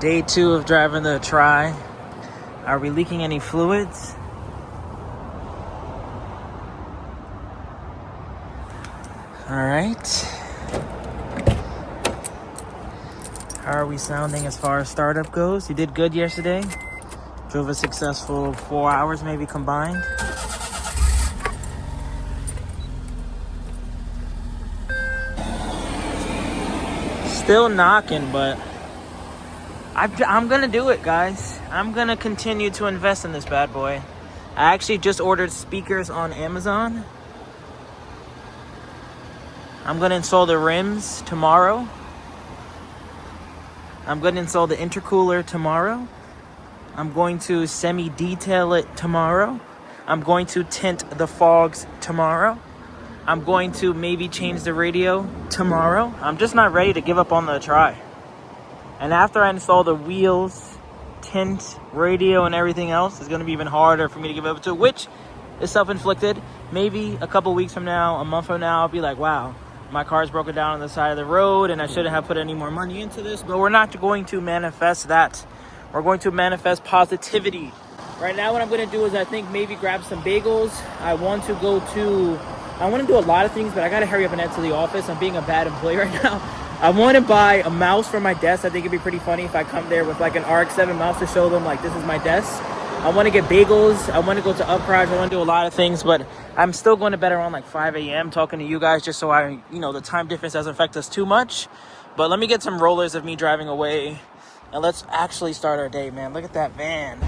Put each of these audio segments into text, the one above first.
Day 2 of driving the Atrai. Are we leaking any fluids? All right. How are we sounding as far as startup goes? You did good yesterday. Drove a successful 4 hours maybe combined. Still knocking, but I'm gonna do it, guys. I'm gonna continue to invest in this bad boy. I actually just ordered speakers on Amazon. I'm gonna install the rims tomorrow. I'm gonna install the intercooler tomorrow. I'm going to semi-detail it tomorrow. I'm going to tint the fogs tomorrow. I'm going to maybe change the radio tomorrow. I'm just not ready to give up on the Atrai. And after I install the wheels, tint, radio, and everything else, it's going to be even harder for me to give up to, which is self-inflicted. Maybe a couple weeks from now, a month from now, I'll be like, wow, my car's broken down on the side of the road and I shouldn't have put any more money into this. But we're not going to manifest that. We're going to manifest positivity. Right now, what I'm going to do is I think maybe grab some bagels. I want to do a lot of things, but I got to hurry up and head to the office. I'm being a bad employee right now. I want to buy a mouse for my desk. I think it'd be pretty funny if I come there with like an RX-7 mouse to show them like this is my desk. I want to get bagels. I want to go to Atrai. I want to do a lot of things, but I'm still going to bed around like 5 a.m. talking to you guys just so the time difference doesn't affect us too much. But let me get some rollers of me driving away and let's actually start our day, man. Look at that van.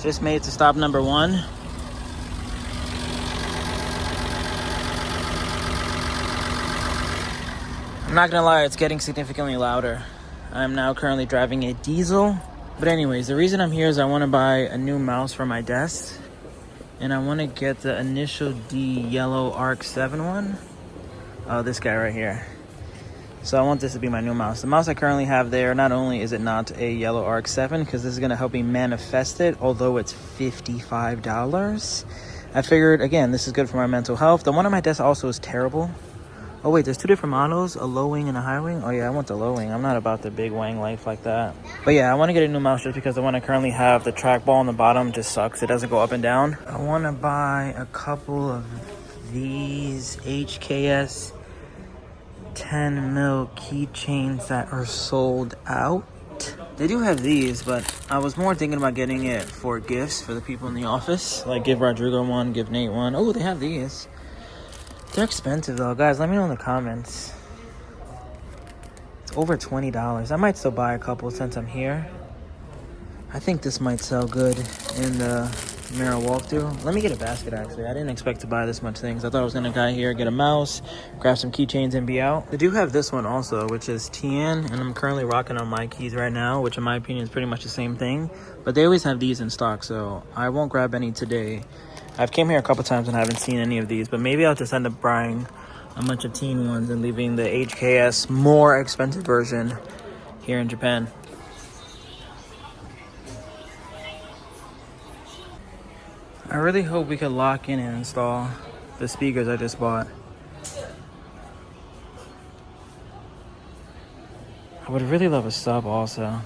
Just made it to stop number 1. I'm not gonna lie, it's getting significantly louder. I'm now currently driving a diesel. But anyways, the reason I'm here is I want to buy a new mouse for my desk. And I want to get the Initial D yellow RX-7 one. Oh, this guy right here. So I want this to be my new mouse. The mouse I currently have there, not only is it not a yellow RX-7, because this is going to help me manifest it, although it's $55. I figured, again, this is good for my mental health. The one on my desk also is terrible. Oh, wait, there's 2 different models, a low wing and a high wing. Oh, yeah, I want the low wing. I'm not about the big wang life like that. But yeah, I want to get a new mouse just because the one I currently have, the trackball on the bottom just sucks. It doesn't go up and down. I want to buy a couple of these HKS 10 mil keychains that are sold out. They do have these, but I was more thinking about getting it for gifts for the people in the office. Like give Rodrigo one, give Nate one. Oh, they have these. They're expensive though. Guys, let me know in the comments. It's over $20. I might still buy a couple since I'm here. I think this might sell good in the mirror walkthrough. Let me get a basket actually. I didn't expect to buy this much things. I thought I was gonna go here, get a mouse, grab some keychains and be out. They do have this one also, which is TN, and I'm currently rocking on my keys right now, which in my opinion is pretty much the same thing. But they always have these in stock, so I won't grab any today. I've came here a couple times and I haven't seen any of these, but maybe I'll just end up buying a bunch of teen ones and leaving the HKS more expensive version here in Japan. I really hope we could lock in and install the speakers I just bought. I would really love a sub also.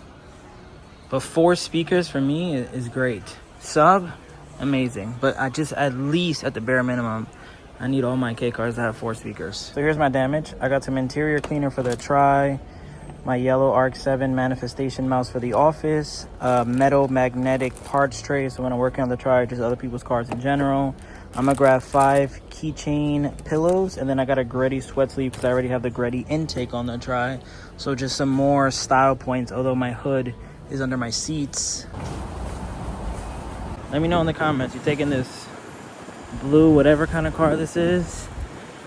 But 4 speakers for me is great. Sub, amazing. But I just, at least at the bare minimum, I need all my K cars to have 4 speakers. So here's my damage. I got some interior cleaner for the Atrai, my yellow RX-7 manifestation mouse for the office, metal magnetic parts tray, so when I'm working on the Atrai, just other people's cars in general. I'm gonna grab 5 keychain pillows, and then I got a Greddy sweat sleeve because I already have the Greddy intake on the Atrai. So just some more style points, although my hood is under my seats. Let me know in the comments, you taking this blue, whatever kind of car this is,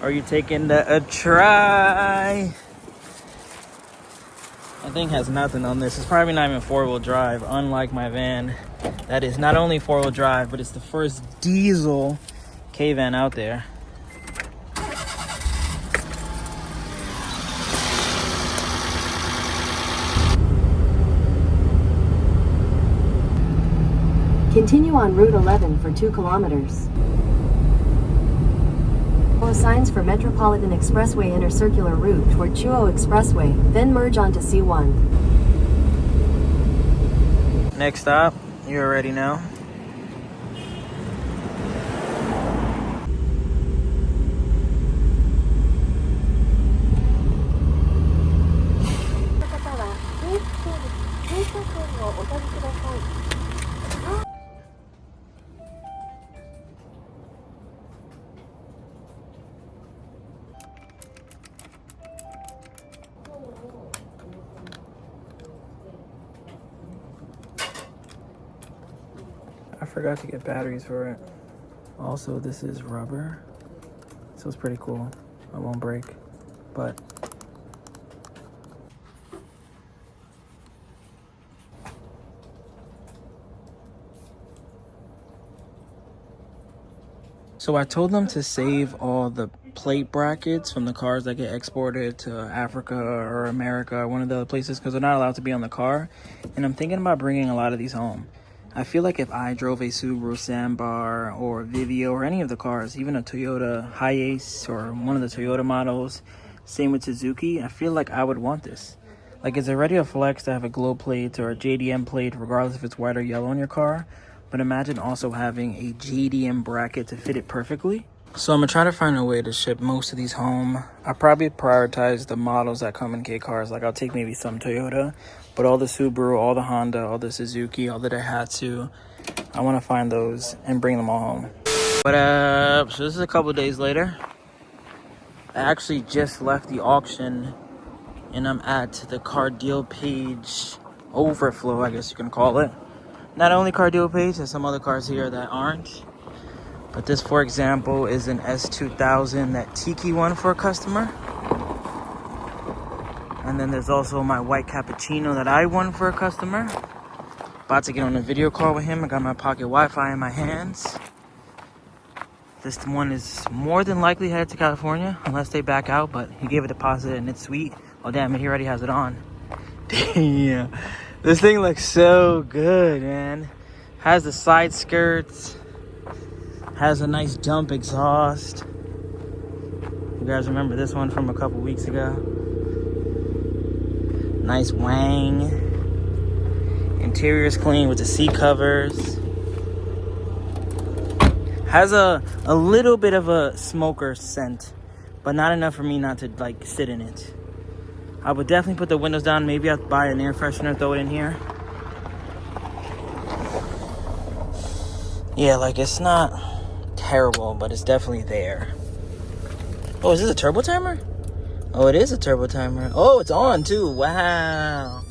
or you taking the Atrai? That thing has nothing on this. It's probably not even 4-wheel drive, unlike my van. That is not only 4-wheel drive, but it's the first diesel K-van out there. Continue on Route 11 for 2 kilometers. Follow signs for Metropolitan Expressway Inner Circular Route toward Chuo Expressway, then merge onto C1. Next stop, you already know. I forgot to get batteries for it. Also, this is rubber, so it's pretty cool. It won't break, but so I told them to save all the plate brackets from the cars that get exported to Africa or America or one of the other places because they're not allowed to be on the car. And I'm thinking about bringing a lot of these home. I feel like if I drove a Subaru Sambar or Vivio or any of the cars, even a Toyota Hiace or one of the Toyota models, same with Suzuki, I feel like I would want this. Like, it's already a flex to have a glow plate or a JDM plate, regardless if it's white or yellow on your car. But imagine also having a JDM bracket to fit it perfectly. So I'm going to try to find a way to ship most of these home. I probably prioritize the models that come in K cars. Like, I'll take maybe some Toyota, but all the Subaru, all the Honda, all the Suzuki, all the Daihatsu, I want to find those and bring them all home. But so this is a couple days later. I actually just left the auction and I'm at the car deal page overflow, I guess you can call it. Not only car deal page, there's some other cars here that aren't. But this, for example, is an S2000 that Tiki won for a customer. And then there's also my white cappuccino that I won for a customer. About to get on a video call with him. I got my pocket Wi-Fi in my hands. This one is more than likely headed to California, unless they back out, but he gave a deposit and it's sweet. Oh damn, he already has it on. Damn. This thing looks so good, man. Has the side skirts. Has a nice dump exhaust. You guys remember this one from a couple weeks ago? Nice wang. Interior's clean with the seat covers. Has a little bit of a smoker scent, but not enough for me not to like sit in it. I would definitely put the windows down. Maybe I'll buy an air freshener, throw it in here. Yeah, like it's not terrible, but it's definitely there. Oh, is this a turbo timer? Oh, it is a turbo timer. Oh, it's on too. Wow.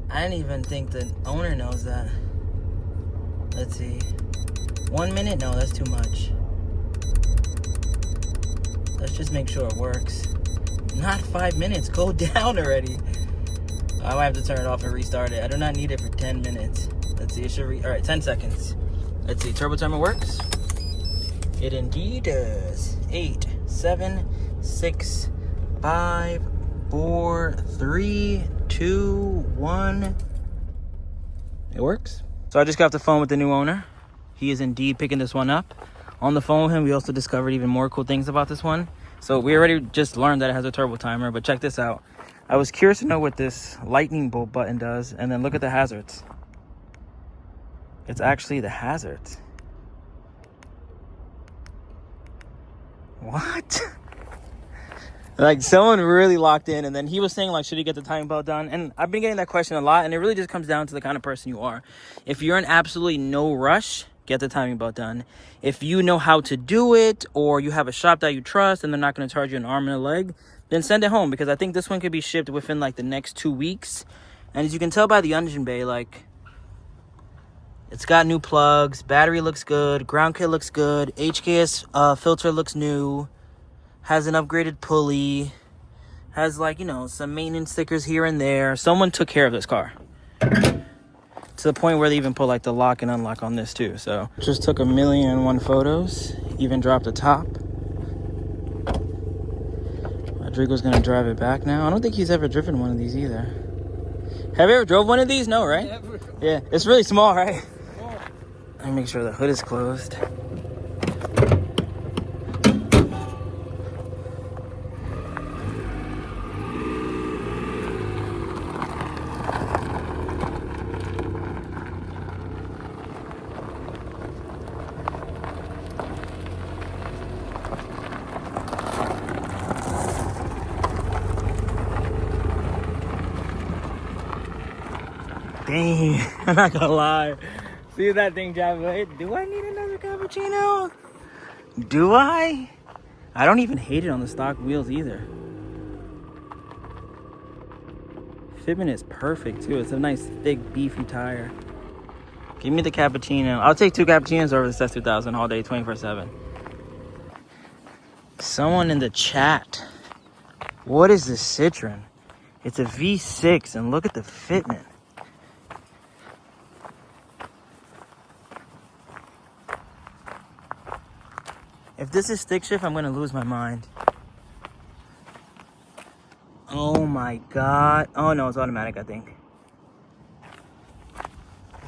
I didn't even think the owner knows that. Let's see. 1 minute? No, that's too much. Let's just make sure it works. Not 5 minutes. Go down already. I might have to turn it off and restart it. I do not need it for 10 minutes. Let's see. It should all right, 10 seconds. Let's see. Turbo timer works. It indeed does. 8, 7, 6, 5, 4, 3, 2, 1. It works. So I just got off the phone with the new owner. He is indeed picking this one up. On the phone with him, we also discovered even more cool things about this one. So we already just learned that it has a turbo timer, but check this out. I was curious to know what this lightning bolt button does, and then look at the hazards. It's actually the hazards. What? Like, someone really locked in, and then he was saying, like, should he get the timing belt done? And I've been getting that question a lot, and it really just comes down to the kind of person you are. If you're in absolutely no rush, get the timing belt done. If you know how to do it, or you have a shop that you trust and they're not going to charge you an arm and a leg, then send it home, because I think this one could be shipped within like the next 2 weeks. And as you can tell by the engine bay, like, it's got new plugs, battery looks good, ground kit looks good, HKS filter looks new, has an upgraded pulley, has, like, you know, some maintenance stickers here and there. Someone took care of this car. To the point where they even put like the lock and unlock on this too. So just took 1,000,001 photos, even dropped the top. Rodrigo's gonna drive it back now. I don't think he's ever driven one of these either. Have you ever drove one of these? No, right? Never. Yeah, it's really small, right? Oh. Let me make sure the hood is closed. Dang, I'm not gonna lie. See that thing driving away? Do I need another cappuccino? Do I? I don't even hate it on the stock wheels either. Fitment is perfect too. It's a nice thick beefy tire. Give me the cappuccino. I'll take 2 cappuccinos over the CES 2000 all day 24/7. Someone in the chat. What is this Citroen? It's a V6 and look at the fitment. If this is stick shift, I'm gonna lose my mind. Oh my God. Oh no, it's automatic, I think.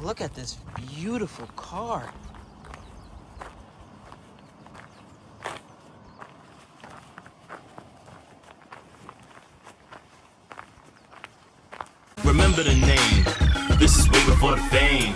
Look at this beautiful car. Remember the name. This is way before the fame.